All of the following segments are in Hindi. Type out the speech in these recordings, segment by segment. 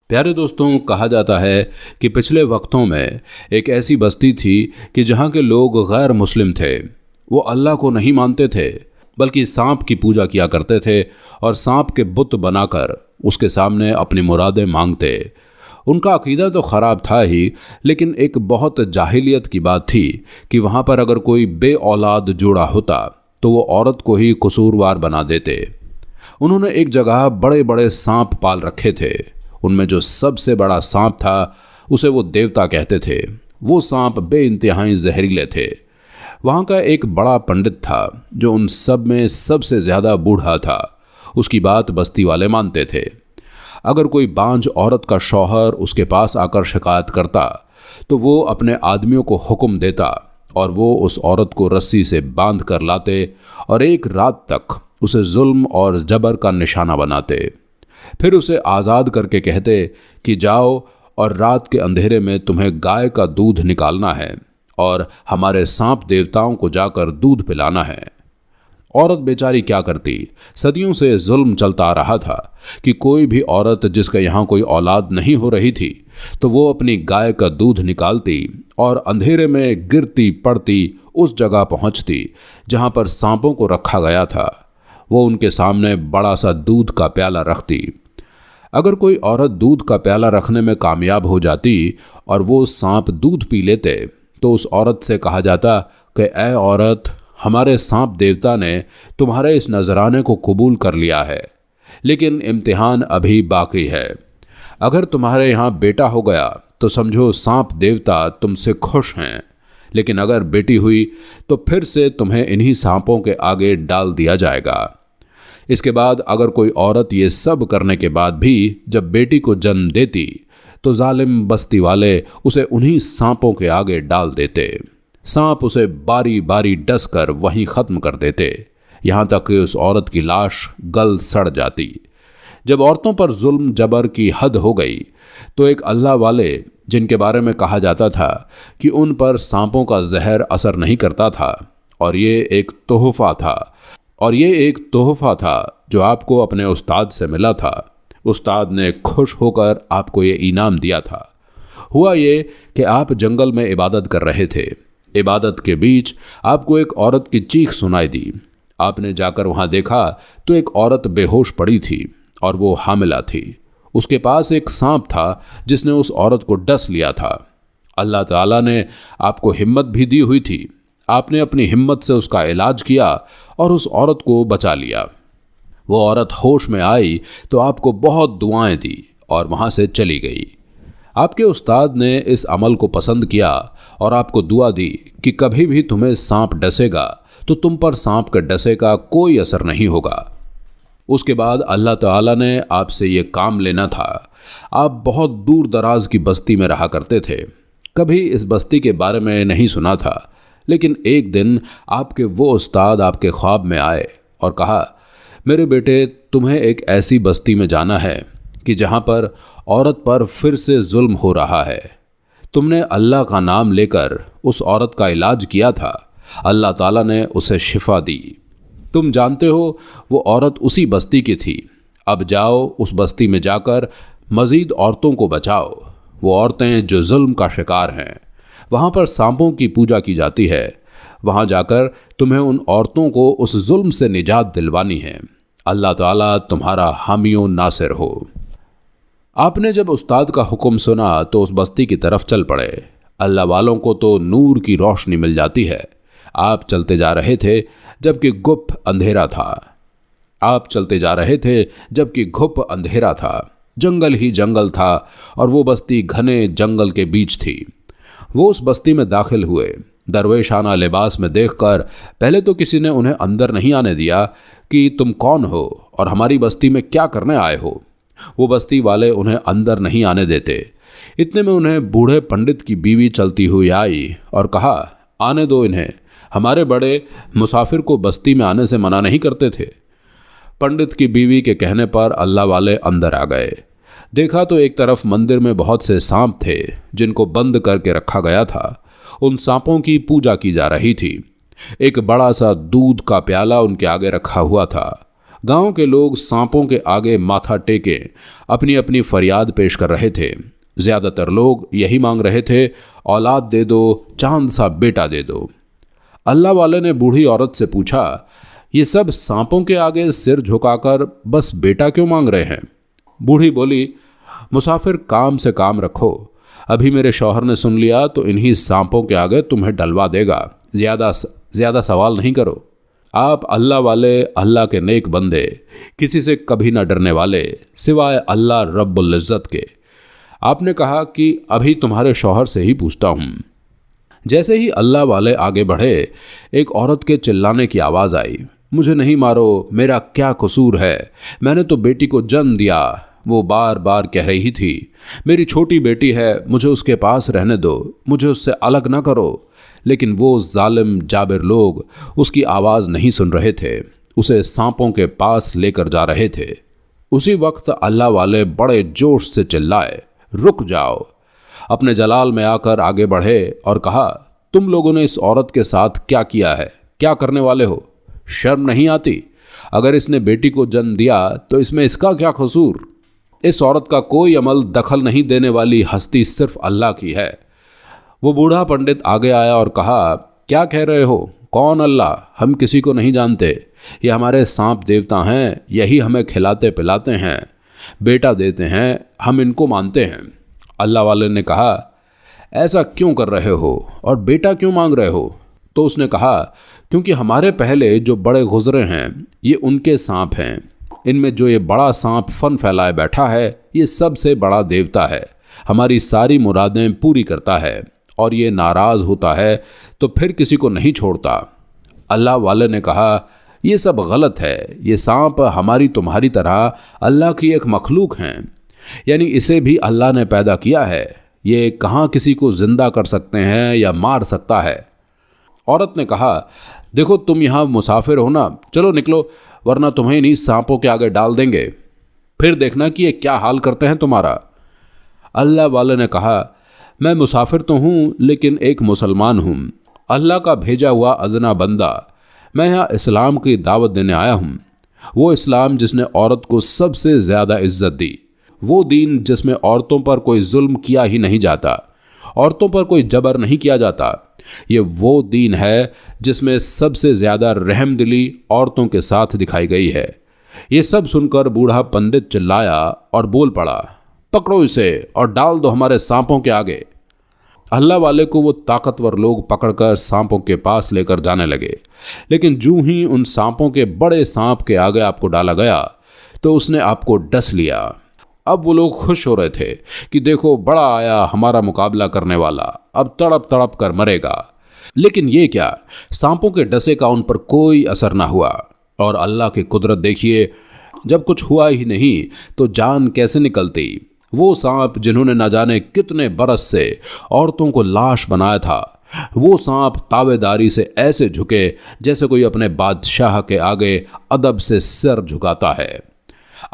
प्यारे दोस्तों, कहा जाता है कि पिछले वक्तों में एक ऐसी बस्ती थी कि जहाँ के लोग गैर मुस्लिम थे। वो अल्लाह को नहीं मानते थे, बल्कि सांप की पूजा किया करते थे और सांप के बुत बनाकर उसके सामने अपनी मुरादें मांगते। उनका अकीदा तो ख़राब था ही, लेकिन एक बहुत जाहिलियत की बात थी कि वहाँ पर अगर कोई बे औलाद जोड़ा होता तो वो औरत को ही कसूरवार बना देते। उन्होंने एक जगह बड़े बड़े सांप पाल रखे थे। उनमें जो सबसे बड़ा सांप था उसे वो देवता कहते थे। वो सांप बेइंतहाई जहरीले थे। वहाँ का एक बड़ा पंडित था जो उन सब में सबसे ज़्यादा बूढ़ा था। उसकी बात बस्ती वाले मानते थे। अगर कोई बांझ औरत का शौहर उसके पास आकर शिकायत करता तो वो अपने आदमियों को हुक्म देता और वो उस औरत को रस्सी से बांध कर लाते और एक रात तक उसे जुल्म और जबर का निशाना बनाते। फिर उसे आज़ाद करके कहते कि जाओ और रात के अंधेरे में तुम्हें गाय का दूध निकालना है और हमारे सांप देवताओं को जाकर दूध पिलाना है। औरत बेचारी क्या करती। सदियों से जुल्म चलता आ रहा था कि कोई भी औरत जिसके यहाँ कोई औलाद नहीं हो रही थी तो वो अपनी गाय का दूध निकालती और अंधेरे में गिरती पड़ती उस जगह पहुँचती जहाँ पर सांपों को रखा गया था। वो उनके सामने बड़ा सा दूध का प्याला रखती। अगर कोई औरत दूध का प्याला रखने में कामयाब हो जाती और वो सांप दूध पी लेते तो उस औरत से कहा जाता कि ऐ औरत, हमारे सांप देवता ने तुम्हारे इस नजराने को कबूल कर लिया है, लेकिन इम्तिहान अभी बाकी है। अगर तुम्हारे यहाँ बेटा हो गया तो समझो सांप देवता तुमसे खुश हैं, लेकिन अगर बेटी हुई तो फिर से तुम्हें इन्हीं सांपों के आगे डाल दिया जाएगा। इसके बाद अगर कोई औरत ये सब करने के बाद भी जब बेटी को जन्म देती तो जालिम बस्ती वाले उसे उन्हीं सांपों के आगे डाल देते। सांप उसे बारी बारी डस कर वहीं ख़त्म कर देते, यहाँ तक कि उस औरत की लाश गल सड़ जाती। जब औरतों पर जुल्म जबर की हद हो गई तो एक अल्लाह वाले, जिनके बारे में कहा जाता था कि उन पर सांपों का जहर असर नहीं करता था और ये एक तोहफा था जो आपको अपने उस्ताद से मिला था। उस्ताद ने खुश होकर आपको ये इनाम दिया था। हुआ ये कि आप जंगल में इबादत कर रहे थे। इबादत के बीच आपको एक औरत की चीख सुनाई दी। आपने जाकर वहाँ देखा तो एक औरत बेहोश पड़ी थी और वो हामिला थी। उसके पास एक सांप था जिसने उस औरत को डस लिया था। अल्लाह ताला ने आपको हिम्मत भी दी हुई थी। आपने अपनी हिम्मत से उसका इलाज किया और उस औरत को बचा लिया। वो औरत होश में आई तो आपको बहुत दुआएं दी और वहाँ से चली गई। आपके उस्ताद ने इस अमल को पसंद किया और आपको दुआ दी कि कभी भी तुम्हें सांप डसेगा तो तुम पर सांप के डसे का कोई असर नहीं होगा। उसके बाद अल्लाह ताला ने आपसे ये काम लेना था। आप बहुत दूर दराज की बस्ती में रहा करते थे। कभी इस बस्ती के बारे में नहीं सुना था, लेकिन एक दिन आपके वो उस्ताद आपके ख्वाब में आए और कहा, मेरे बेटे, तुम्हें एक ऐसी बस्ती में जाना है कि जहाँ पर औरत पर फिर से जुल्म हो रहा है। तुमने अल्लाह का नाम लेकर उस औरत का इलाज किया था, अल्लाह ताला ने उसे शिफा दी। तुम जानते हो वो औरत उसी बस्ती की थी। अब जाओ उस बस्ती में जाकर मज़ीद औरतों को बचाओ। वो औरतें जो जुल्म का शिकार हैं, वहाँ पर सांपों की पूजा की जाती है। वहाँ जाकर तुम्हें उन औरतों को उस जुल्म से निजात दिलवानी है। अल्लाह ताला तुम्हारा हामियों नासिर हो। आपने जब उस्ताद का हुक्म सुना तो उस बस्ती की तरफ चल पड़े। अल्लाह वालों को तो नूर की रोशनी मिल जाती है। आप चलते जा रहे थे जबकि गुप्त अंधेरा था। जंगल ही जंगल था और वो बस्ती घने जंगल के बीच थी। वो उस बस्ती में दाखिल हुए। दरवेशाना लिबास में देखकर पहले तो किसी ने उन्हें अंदर नहीं आने दिया कि तुम कौन हो और हमारी बस्ती में क्या करने आए हो। वो बस्ती वाले उन्हें अंदर नहीं आने देते। इतने में उन्हें बूढ़े पंडित की बीवी चलती हुई आई और कहा, आने दो इन्हें, हमारे बड़े मुसाफिर को बस्ती में आने से मना नहीं करते थे। पंडित की बीवी के कहने पर अल्लाह वाले अंदर आ गए। देखा तो एक तरफ मंदिर में बहुत से सांप थे जिनको बंद करके रखा गया था। उन सांपों की पूजा की जा रही थी। एक बड़ा सा दूध का प्याला उनके आगे रखा हुआ था। गांव के लोग सांपों के आगे माथा टेके अपनी अपनी फरियाद पेश कर रहे थे। ज्यादातर लोग यही मांग रहे थे, औलाद दे दो, चांद सा बेटा दे दो। अल्लाह वाले ने बूढ़ी औरत से पूछा, ये सब सांपों के आगे सिर झुकाकर बस बेटा क्यों मांग रहे हैं? बूढ़ी बोली, मुसाफिर काम से काम रखो, अभी मेरे शौहर ने सुन लिया तो इन्हीं सांपों के आगे तुम्हें डलवा देगा। ज्यादा सवाल नहीं करो। आप अल्लाह वाले, अल्लाह के नेक बंदे, किसी से कभी ना डरने वाले सिवाय अल्लाह रब्बुल इज़्ज़त के। आपने कहा कि अभी तुम्हारे शौहर से ही पूछता हूँ। जैसे ही अल्लाह वाले आगे बढ़े, एक औरत के चिल्लाने की आवाज़ आई, मुझे नहीं मारो, मेरा क्या कसूर है, मैंने तो बेटी को जन्म दिया। वो बार बार कह रही थी, मेरी छोटी बेटी है, मुझे उसके पास रहने दो, मुझे उससे अलग ना करो। लेकिन वो जालिम जाबिर लोग उसकी आवाज़ नहीं सुन रहे थे, उसे सांपों के पास लेकर जा रहे थे। उसी वक्त अल्लाह वाले बड़े जोश से चिल्लाए, रुक जाओ। अपने जलाल में आकर आगे बढ़े और कहा, तुम लोगों ने इस औरत के साथ क्या किया है? क्या करने वाले हो? शर्म नहीं आती? अगर इसने बेटी को जन्म दिया तो इसमें इसका क्या कसूर? इस औरत का कोई अमल दखल नहीं देने वाली हस्ती सिर्फ अल्लाह की है। वो बूढ़ा पंडित आगे आया और कहा, क्या कह रहे हो? कौन अल्लाह? हम किसी को नहीं जानते। ये हमारे सांप देवता हैं, यही हमें खिलाते पिलाते हैं, बेटा देते हैं, हम इनको मानते हैं। अल्लाह वाले ने कहा, ऐसा क्यों कर रहे हो और बेटा क्यों मांग रहे हो? तो उसने कहा, क्योंकि हमारे पहले जो बड़े गुजरे हैं ये उनके सांप हैं। इनमें जो ये बड़ा सांप फन फैलाए बैठा है ये सबसे बड़ा देवता है, हमारी सारी मुरादें पूरी करता है और ये नाराज़ होता है तो फिर किसी को नहीं छोड़ता। अल्लाह वाले ने कहा, ये सब गलत है, ये सांप हमारी तुम्हारी तरह अल्लाह की एक मखलूक हैं, यानी इसे भी अल्लाह ने पैदा किया है। ये कहाँ किसी को जिंदा कर सकते हैं या मार सकता है? औरत ने कहा, देखो तुम यहाँ मुसाफिर हो ना, चलो निकलो, वरना तुम्हें इन्हीं सांपों के आगे डाल देंगे, फिर देखना कि ये क्या हाल करते हैं तुम्हारा। अल्लाह वाले ने कहा, मैं मुसाफिर तो हूँ लेकिन एक मुसलमान हूँ, अल्लाह का भेजा हुआ अदना बंदा। मैं यहाँ इस्लाम की दावत देने आया हूँ, वो इस्लाम जिसने औरत को सबसे ज़्यादा इज्जत दी, वो दीन जिसमें औरतों पर कोई जुल्म किया ही नहीं जाता, औरतों पर कोई जबर नहीं किया जाता। ये वो दीन है जिसमें सबसे ज़्यादा रहमदिली औरतों के साथ दिखाई गई है। ये सब सुनकर बूढ़ा पंडित चिल्लाया और बोल पड़ा, पकड़ो इसे और डाल दो हमारे सांपों के आगे। अल्लाह वाले को वो ताकतवर लोग पकड़कर सांपों के पास लेकर जाने लगे, लेकिन जूं ही उन सांपों के बड़े सांप के आगे आपको डाला गया तो उसने आपको डस लिया। अब वो लोग खुश हो रहे थे कि देखो बड़ा आया हमारा मुकाबला करने वाला, अब तड़प तड़प कर मरेगा। लेकिन ये क्या, सांपों के डसे का उन पर कोई असर ना हुआ। और अल्लाह की कुदरत देखिए, जब कुछ हुआ ही नहीं तो जान कैसे निकलती। वो सांप जिन्होंने न जाने कितने बरस से औरतों को लाश बनाया था, वो सांप तावेदारी से ऐसे झुके जैसे कोई अपने बादशाह के आगे अदब से सिर झुकाता है।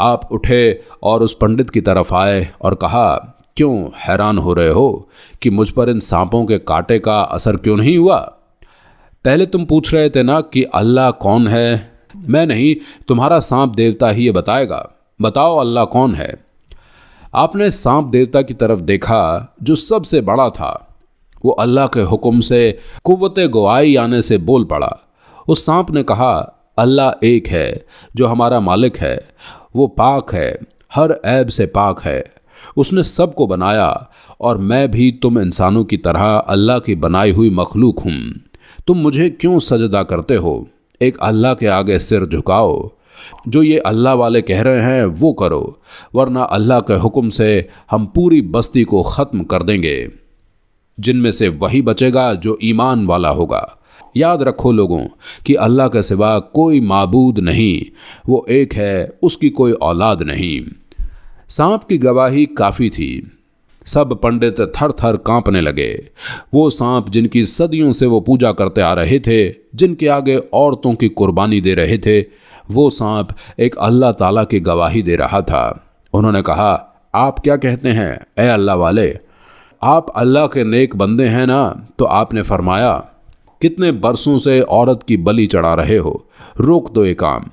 आप उठे और उस पंडित की तरफ आए और कहा, क्यों हैरान हो रहे हो कि मुझ पर इन सांपों के कांटे का असर क्यों नहीं हुआ? पहले तुम पूछ रहे थे ना कि अल्लाह कौन है। मैं नहीं, तुम्हारा सांप देवता ही ये बताएगा। बताओ अल्लाह कौन है। आपने सांप देवता की तरफ देखा जो सबसे बड़ा था। वो अल्लाह के हुक्म से कुव्वते गवाही आने से बोल पड़ा। उस सांप ने कहा, अल्लाह एक है जो हमारा मालिक है, वो पाक है, हर ऐब से पाक है, उसने सबको बनाया और मैं भी तुम इंसानों की तरह अल्लाह की बनाई हुई मखलूक हूँ। तुम मुझे क्यों सजदा करते हो? एक अल्लाह के आगे सिर झुकाओ। जो ये अल्लाह वाले कह रहे हैं वो करो, वरना अल्लाह के हुक्म से हम पूरी बस्ती को ख़त्म कर देंगे। जिनमें से वही बचेगा जो ईमान वाला होगा। याद रखो लोगों कि अल्लाह के सिवा कोई माबूद नहीं, वो एक है, उसकी कोई औलाद नहीं। सांप की गवाही काफ़ी थी। सब पंडित थर थर कांपने लगे। वो सांप जिनकी सदियों से वो पूजा करते आ रहे थे, जिनके आगे औरतों की कुर्बानी दे रहे थे, वो सांप एक अल्लाह ताला की गवाही दे रहा था। उन्होंने कहा, आप क्या कहते हैं ए अल्लाह वाले? आप अल्लाह के नेक बंदे हैं ना? तो आपने फरमाया, कितने बरसों से औरत की बलि चढ़ा रहे हो, रोक दो ये काम।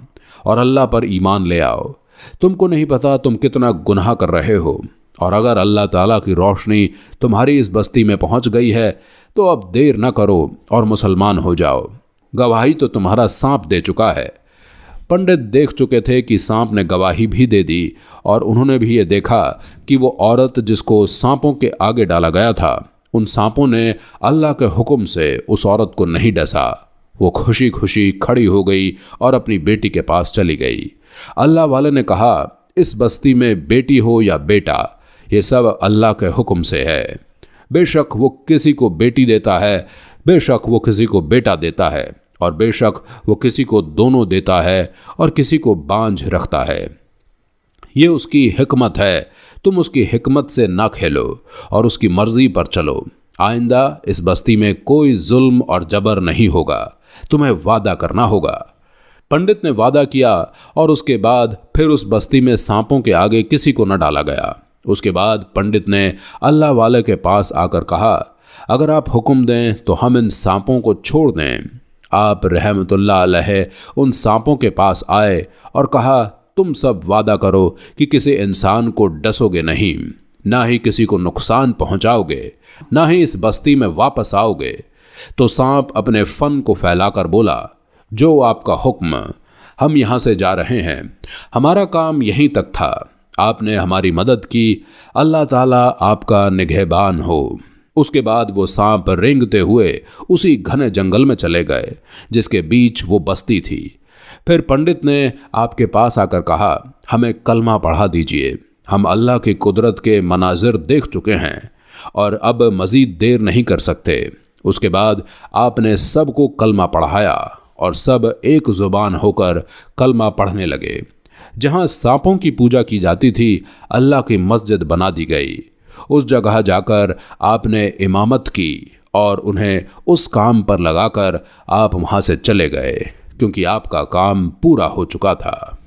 और अल्लाह पर ईमान ले आओ। तुमको नहीं पता तुम कितना गुनाह कर रहे हो, और अगर अल्लाह ताला की रोशनी तुम्हारी इस बस्ती में पहुंच गई है तो अब देर न करो और मुसलमान हो जाओ। गवाही तो तुम्हारा सांप दे चुका है। पंडित देख चुके थे कि सांप ने गवाही भी दे दी, और उन्होंने भी ये देखा कि वो औरत जिसको सांपों के आगे डाला गया था, उन सांपों ने अल्लाह के हुक्म से उस औरत को नहीं डसा। वो खुशी खुशी खड़ी हो गई और अपनी बेटी के पास चली गई। अल्लाह वाले ने कहा, इस बस्ती में बेटी हो या बेटा, ये सब अल्लाह के हुक्म से है। बेशक वो किसी को बेटी देता है, बेशक वो किसी को बेटा देता है, और बेशक वो किसी को दोनों देता है और किसी को बांझ रखता है। ये उसकी हिकमत है, तुम उसकी हिकमत से ना खेलो और उसकी मर्जी पर चलो। आइंदा इस बस्ती में कोई जुल्म और जबर नहीं होगा, तुम्हें वादा करना होगा। पंडित ने वादा किया, और उसके बाद फिर उस बस्ती में सांपों के आगे किसी को न डाला गया। उसके बाद पंडित ने अल्लाह वाले के पास आकर कहा, अगर आप हुक्म दें तो हम इन सांपों को छोड़ दें। आप रहमतुल्लाह अलैह उन सांपों के पास आए और कहा, तुम सब वादा करो कि किसी इंसान को डसोगे नहीं, ना ही किसी को नुकसान पहुंचाओगे, ना ही इस बस्ती में वापस आओगे। तो सांप अपने फन को फैलाकर बोला, जो आपका हुक्म, हम यहाँ से जा रहे हैं, हमारा काम यहीं तक था, आपने हमारी मदद की, अल्लाह ताला आपका निगहबान हो। उसके बाद वो सांप रेंगते हुए उसी घने जंगल में चले गए जिसके बीच वो बस्ती थी। फिर पंडित ने आपके पास आकर कहा, हमें कलमा पढ़ा दीजिए, हम अल्लाह की कुदरत के मनाजिर देख चुके हैं और अब मज़ीद देर नहीं कर सकते। उसके बाद आपने सबको कलमा पढ़ाया और सब एक ज़ुबान होकर कलमा पढ़ने लगे। जहाँ सांपों की पूजा की जाती थी, अल्लाह की मस्जिद बना दी गई। उस जगह जाकर आपने इमामत की और उन्हें उस काम पर लगाकर आप वहाँ से चले गए, क्योंकि आपका काम पूरा हो चुका था।